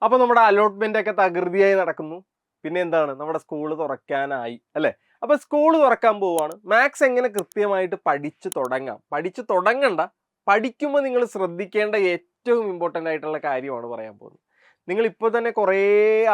അപ്പോൾ നമ്മുടെ അലോട്ട്മെന്റ് ഒക്കെ തകൃതിയായി നടക്കുന്നു. പിന്നെ എന്താണ്, നമ്മുടെ സ്കൂൾ തുറക്കാനായി അല്ലേ? അപ്പോൾ സ്കൂൾ തുറക്കാൻ പോവുകയാണ്. മാത്സ് എങ്ങനെ കൃത്യമായിട്ട് പഠിച്ചു തുടങ്ങണ്ട, പഠിക്കുമ്പോൾ നിങ്ങൾ ശ്രദ്ധിക്കേണ്ട ഏറ്റവും ഇമ്പോർട്ടൻ്റ് ആയിട്ടുള്ള കാര്യമാണ് പറയാൻ പോകുന്നത്. നിങ്ങൾ ഇപ്പോൾ തന്നെ കുറേ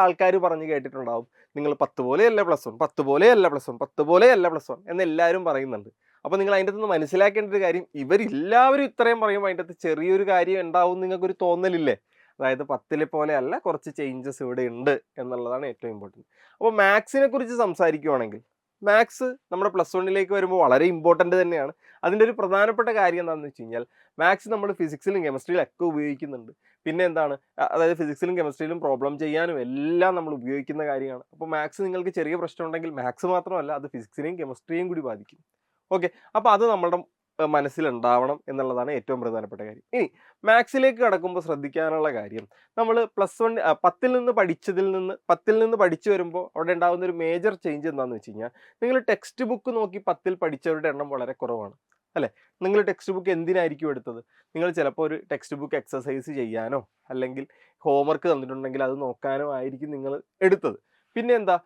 ആൾക്കാർ പറഞ്ഞു കേട്ടിട്ടുണ്ടാവും, നിങ്ങൾ 10 പോലെയല്ല പ്ലസ് വൺ, 10 പോലെയല്ല പ്ലസ് വൺ, 10 പോലെയല്ല പ്ലസ് വൺ എന്ന് എല്ലാവരും പറയുന്നുണ്ട്. അപ്പോൾ നിങ്ങൾ അതിൻ്റെ അകത്ത് നിന്ന് മനസ്സിലാക്കേണ്ട ഒരു കാര്യം, ഇവരെല്ലാവരും ഇത്രയും പറയുമ്പോൾ അതിൻ്റെ അകത്ത് ചെറിയൊരു കാര്യം ഉണ്ടാവും നിങ്ങൾക്കൊരു തോന്നലില്ലേ? അതായത് 10 പോലെ അല്ല, കുറച്ച് ചേഞ്ചസ് ഇവിടെ ഉണ്ട് എന്നുള്ളതാണ് ഏറ്റവും ഇമ്പോർട്ടൻറ്റ്. അപ്പോൾ മാത്സിനെ കുറിച്ച് സംസാരിക്കുകയാണെങ്കിൽ, മാത്സ് നമ്മുടെ പ്ലസ് വണ്ണിലേക്ക് വരുമ്പോൾ വളരെ ഇമ്പോർട്ടൻ്റ് തന്നെയാണ്. അതിൻ്റെ ഒരു പ്രധാനപ്പെട്ട കാര്യം എന്താണെന്ന് വെച്ച് കഴിഞ്ഞാൽ, മാത്സ് നമ്മൾ ഫിസിക്സിലും കെമിസ്ട്രിയിലും ഒക്കെ ഉപയോഗിക്കുന്നുണ്ട്. പിന്നെ എന്താണ്, അതായത് ഫിസിക്സിലും കെമിസ്ട്രിയിലും പ്രോബ്ലം ചെയ്യാനും എല്ലാം നമ്മൾ ഉപയോഗിക്കുന്ന കാര്യമാണ്. അപ്പോൾ മാത്സ് നിങ്ങൾക്ക് ചെറിയ പ്രശ്നം ഉണ്ടെങ്കിൽ മാത്സ് മാത്രമല്ല, അത് ഫിസിക്സിനെയും കെമിസ്ട്രിയെയും കൂടി ബാധിക്കും. ഓക്കെ, അപ്പോൾ അത് നമ്മുടെ മനസ്സിലുണ്ടാവണം എന്നുള്ളതാണ് ഏറ്റവും പ്രധാനപ്പെട്ട കാര്യം. ഇനി മാത്സിലേക്ക് കടക്കുമ്പോൾ ശ്രദ്ധിക്കാനുള്ള കാര്യം, നമ്മൾ പ്ലസ് വൺ 10ൽ നിന്ന് പഠിച്ചു വരുമ്പോൾ അവിടെ ഉണ്ടാകുന്ന ഒരു മേജർ ചേഞ്ച് എന്താണെന്ന് വെച്ച് കഴിഞ്ഞാൽ, നിങ്ങൾ ടെക്സ്റ്റ് ബുക്ക് നോക്കി 10ൽ പഠിച്ചവരുടെ എണ്ണം വളരെ കുറവാണ് അല്ലേ? നിങ്ങൾ ടെക്സ്റ്റ് ബുക്ക് എന്തിനായിരിക്കും എടുത്തത്? നിങ്ങൾ ചിലപ്പോൾ ഒരു ടെക്സ്റ്റ് ബുക്ക് എക്സസൈസ് ചെയ്യാനോ അല്ലെങ്കിൽ ഹോംവർക്ക് തന്നിട്ടുണ്ടെങ്കിൽ അത് നോക്കാനോ ആയിരിക്കും നിങ്ങൾ എടുത്തത്. പിന്നെ എന്താ,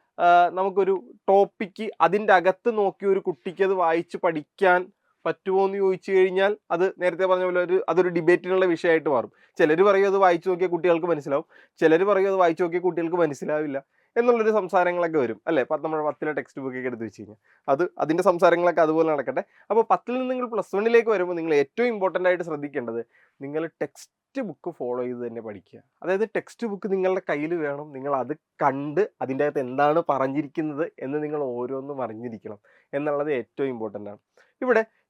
നമുക്കൊരു ടോപ്പിക്ക് അതിൻ്റെ അകത്ത് നോക്കി ഒരു കുട്ടിക്ക് അത് വായിച്ച് പഠിക്കാൻ പറ്റുമോ എന്ന് ചോദിച്ചു കഴിഞ്ഞാൽ, അത് നേരത്തെ പറഞ്ഞ പോലെ അതൊരു ഡിബേറ്റിനുള്ള വിഷയമായിട്ട് മാറും. ചിലർ പറയും അത് വായിച്ചു നോക്കിയാൽ കുട്ടികൾക്ക് മനസ്സിലാവും, ചിലർ പറയും അത് വായിച്ചു നോക്കിയാൽ കുട്ടികൾക്ക് മനസ്സിലാവില്ല എന്നുള്ളൊരു സംസാരങ്ങളൊക്കെ വരും അല്ലേ? നമ്മുടെ 10ലെ ടെക്സ്റ്റ് ബുക്കൊക്കെ എടുത്ത് വെച്ച് കഴിഞ്ഞാൽ അതിൻ്റെ സംസാരങ്ങളൊക്കെ അതുപോലെ നടക്കട്ടെ. അപ്പോൾ 10ൽ നിന്ന് നിങ്ങൾ പ്ലസ് വണ്ണിലേക്ക് വരുമ്പോൾ നിങ്ങൾ ഏറ്റവും ഇമ്പോർട്ടൻ്റ് ആയിട്ട് ശ്രദ്ധിക്കേണ്ടത്, നിങ്ങൾ ടെക്സ്റ്റ് ബുക്ക് ഫോളോ ചെയ്ത് തന്നെ പഠിക്കുക. അതായത് ടെക്സ്റ്റ് ബുക്ക് നിങ്ങളുടെ കയ്യിൽ വേണം, നിങ്ങൾ അത് കണ്ട് അതിൻ്റെ അകത്ത് എന്താണ് പറഞ്ഞിരിക്കുന്നത് എന്ന് നിങ്ങൾ ഓരോന്നും അറിഞ്ഞിരിക്കണം എന്നുള്ളത് ഏറ്റവും ഇമ്പോർട്ടൻ്റ് ആണ്.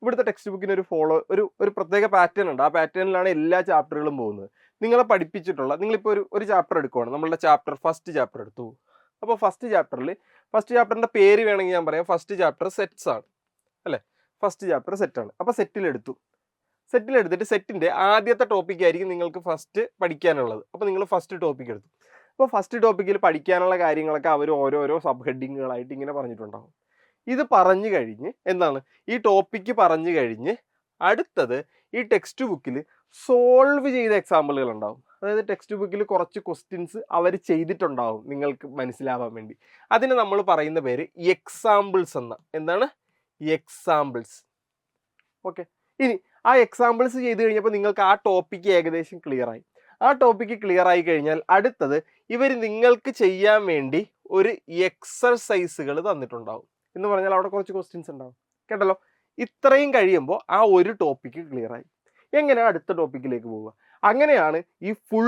ഇവിടുത്തെ ടെക്സ്റ്റ് ബുക്കിന് ഒരു പ്രത്യേക പാറ്റേൺ ഉണ്ട്. ആ പാറ്റേണിലാണ് എല്ലാ ചാപ്റ്ററുകളും പോകുന്നത്. നിങ്ങളെ പഠിപ്പിച്ചിട്ടുള്ള, നിങ്ങളിപ്പോൾ ഒരു ചാപ്റ്റർ എടുക്കുവാണ്, നമ്മളുടെ ഫസ്റ്റ് ചാപ്റ്റർ എടുത്തു. അപ്പോൾ ഫസ്റ്റ് ചാപ്റ്ററിൻ്റെ പേര് വേണമെങ്കിൽ ഞാൻ പറയാം, ഫസ്റ്റ് ചാപ്റ്റർ സെറ്റ്സ് ആണ് അല്ലേ? ഫസ്റ്റ് ചാപ്റ്റർ സെറ്റാണ്. അപ്പോൾ സെറ്റിലെടുത്തിട്ട് സെറ്റിൻ്റെ ആദ്യത്തെ ടോപ്പിക് ആയിരിക്കും നിങ്ങൾക്ക് ഫസ്റ്റ് പഠിക്കാനുള്ളത്. അപ്പോൾ നിങ്ങൾ ഫസ്റ്റ് ടോപ്പിക് എടുത്തു. അപ്പോൾ ഫസ്റ്റ് ടോപ്പിക്കിൽ പഠിക്കാനുള്ള കാര്യങ്ങളൊക്കെ അവർ ഓരോരോ സബ് ഹെഡിങ്ങുകളായിട്ട് ഇങ്ങനെ പറഞ്ഞിട്ടുണ്ടാകും. ഇത് പറഞ്ഞു കഴിഞ്ഞ് എന്താണ്, ഈ ടോപ്പിക്ക് പറഞ്ഞു കഴിഞ്ഞ് അടുത്തത് ഈ ടെക്സ്റ്റ് ബുക്കിൽ സോൾവ് ചെയ്ത എക്സാമ്പിളുകൾ ഉണ്ടാവും. അതായത് ടെക്സ്റ്റ് ബുക്കിൽ കുറച്ച് ക്വസ്റ്റ്യൻസ് അവർ ചെയ്തിട്ടുണ്ടാവും നിങ്ങൾക്ക് മനസ്സിലാവാൻ വേണ്ടി. അതിന് നമ്മൾ പറയുന്ന പേര് എക്സാമ്പിൾസ് എന്താണ് എക്സാമ്പിൾസ്. ഓക്കെ, ഇനി ആ എക്സാമ്പിൾസ് ചെയ്ത് കഴിഞ്ഞപ്പോൾ നിങ്ങൾക്ക് ആ ടോപ്പിക്ക് ഏകദേശം ക്ലിയറായി. ആ ടോപ്പിക്ക് ക്ലിയർ ആയി കഴിഞ്ഞാൽ അടുത്തത് ഇവർ നിങ്ങൾക്ക് ചെയ്യാൻ വേണ്ടി ഒരു എക്സർസൈസുകൾ തന്നിട്ടുണ്ടാവും. എന്ന് പറഞ്ഞാൽ അവിടെ കുറച്ച് ക്വസ്റ്റ്യൻസ് ഉണ്ടാവും കേട്ടല്ലോ. ഇത്രയും കഴിയുമ്പോൾ ആ ഒരു ടോപ്പിക്ക് ക്ലിയറായി. എങ്ങനെയാണ് അടുത്ത ടോപ്പിക്കിലേക്ക് പോവുക? അങ്ങനെയാണ് ഈ ഫുൾ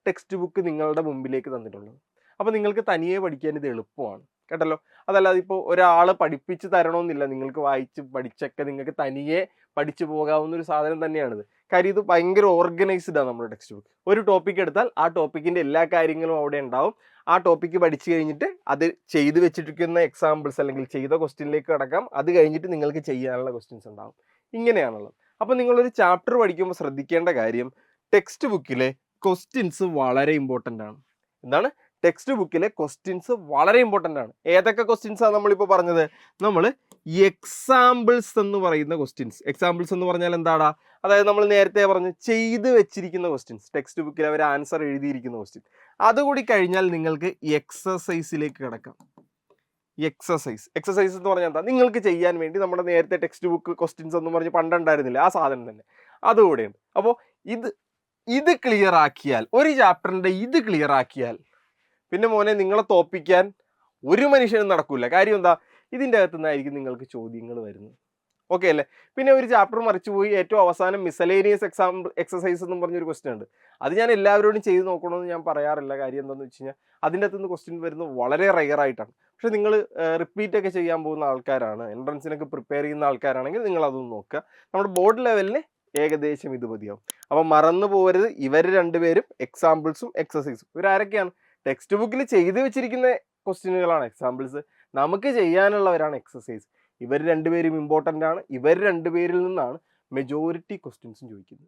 ടെക്സ്റ്റ് ബുക്ക് നിങ്ങളുടെ മുമ്പിലേക്ക് തന്നിട്ടുള്ളത്. അപ്പോൾ നിങ്ങൾക്ക് തനിയെ പഠിക്കാൻ ഇത് എളുപ്പമാണ് കേട്ടല്ലോ. അതല്ലാതെ ഇപ്പോൾ ഒരാൾ പഠിപ്പിച്ച് തരണമെന്നില്ല, നിങ്ങൾക്ക് വായിച്ച് പഠിച്ചൊക്കെ നിങ്ങൾക്ക് തനിയെ പഠിച്ചു പോകാവുന്ന ഒരു സാധനം തന്നെയാണിത്. കാര്യം ഇത് ഭയങ്കര ഓർഗനൈസ്ഡ് ആണ് നമ്മുടെ ടെക്സ്റ്റ് ബുക്ക്. ഒരു ടോപ്പിക് എടുത്താൽ ആ ടോപ്പിക്കിൻ്റെ എല്ലാ കാര്യങ്ങളും അവിടെ ഉണ്ടാവും. ആ ടോപ്പിക്ക് പഠിച്ചു കഴിഞ്ഞിട്ട് അത് ചെയ്ത് വെച്ചിരിക്കുന്ന എക്സാമ്പിൾസ് അല്ലെങ്കിൽ ചെയ്ത ക്വസ്റ്റ്യനിലേക്ക് കടക്കാം. അത് കഴിഞ്ഞിട്ട് നിങ്ങൾക്ക് ചെയ്യാനുള്ള ക്വസ്റ്റ്യൻസ് ഉണ്ടാവും. ഇങ്ങനെയാണുള്ളത്. അപ്പോൾ നിങ്ങളൊരു ചാപ്റ്റർ പഠിക്കുമ്പോൾ ശ്രദ്ധിക്കേണ്ട കാര്യം, ടെക്സ്റ്റ് ബുക്കിലെ ക്വസ്റ്റ്യൻസ് വളരെ ഇമ്പോർട്ടൻ്റ് ആണ്. എന്താണ്? ടെക്സ്റ്റ് ബുക്കിലെ ക്വസ്റ്റ്യൻസ് വളരെ ഇമ്പോർട്ടൻ്റ് ആണ്. ഏതൊക്കെ ക്വസ്റ്റ്യൻസാണ് നമ്മളിപ്പോൾ പറഞ്ഞത്? നമ്മൾ എക്സാമ്പിൾസ് എന്ന് പറയുന്ന ക്വസ്റ്റ്യൻസ്. എക്സാമ്പിൾസ് എന്ന് പറഞ്ഞാൽ എന്താടാ? അതായത് നമ്മൾ നേരത്തെ പറഞ്ഞു ചെയ്ത് വെച്ചിരിക്കുന്ന ക്വസ്റ്റ്യൻസ്, ടെക്സ്റ്റ് ബുക്കിൽ അവർ ആൻസർ എഴുതിയിരിക്കുന്ന ക്വസ്റ്റ്യൻ. അതുകൂടി കഴിഞ്ഞാൽ നിങ്ങൾക്ക് എക്സസൈസിലേക്ക് കിടക്കാം. എക്സസൈസ് എന്ന് പറഞ്ഞാൽ എന്താ? നിങ്ങൾക്ക് ചെയ്യാൻ വേണ്ടി നമ്മുടെ നേരത്തെ ടെക്സ്റ്റ് ബുക്ക് ക്വസ്റ്റ്യൻസ് എന്ന് പറഞ്ഞ് പണ്ടുണ്ടായിരുന്നില്ല, ആ സാധനം തന്നെ അതുകൂടെയുണ്ട്. അപ്പോൾ ഇത് ക്ലിയർ ആക്കിയാൽ, ഒരു ചാപ്റ്ററിൻ്റെ ഇത് ക്ലിയർ ആക്കിയാൽ പിന്നെ മോനെ നിങ്ങളെ തോൽപ്പിക്കാൻ ഒരു മനുഷ്യനും നടക്കില്ല. കാര്യം എന്താ? ഇതിൻ്റെ അകത്തു നിന്നായിരിക്കും നിങ്ങൾക്ക് ചോദ്യങ്ങൾ വരുന്നത്. ഓക്കെ അല്ലേ? പിന്നെ ഒരു ചാപ്റ്റർ മറിച്ചു പോയി ഏറ്റവും അവസാനം മിസലേനിയസ് എക്സസൈസ് എന്നും പറഞ്ഞൊരു ക്വസ്റ്റ്യൻ ഉണ്ട്. അത് ഞാൻ എല്ലാവരോടും ചെയ്ത് നോക്കണമെന്ന് ഞാൻ പറയാറില്ല. കാര്യം എന്താണെന്ന് വെച്ച് കഴിഞ്ഞാൽ അതിൻ്റെ അകത്തുനിന്ന് ക്വസ്റ്റ്യൻ വരുന്നത് വളരെ റെയർ ആയിട്ടാണ്. പക്ഷേ നിങ്ങൾ റിപ്പീറ്റ് ഒക്കെ ചെയ്യാൻ പോകുന്ന ആൾക്കാരാണ്, എൻട്രൻസിനൊക്കെ പ്രിപ്പയർ ചെയ്യുന്ന ആൾക്കാരാണെങ്കിൽ നിങ്ങൾ അതൊന്ന് നോക്കുക. നമ്മുടെ ബോർഡ് ലെവലിൽ ഏകദേശം ഇത് മതിയാവും. അപ്പം മറന്നു പോകരുത്, ഇവർ രണ്ടുപേരും എക്സാമ്പിൾസും എക്സസൈസും. ഇവരാരൊക്കെയാണ്? ടെക്സ്റ്റ് ബുക്കിൽ ചെയ്ത് വെച്ചിരിക്കുന്ന ക്വസ്റ്റ്യനുകളാണ് എക്സാമ്പിൾസ്, നമുക്ക് ചെയ്യാനുള്ളവരാണ് എക്സസൈസ്. ഇവർ രണ്ടുപേരും ഇമ്പോർട്ടൻ്റ് ആണ്. ഇവർ രണ്ടുപേരിൽ നിന്നാണ് മെജോറിറ്റി ക്വസ്റ്റ്യൻസും ചോദിക്കുന്നത്.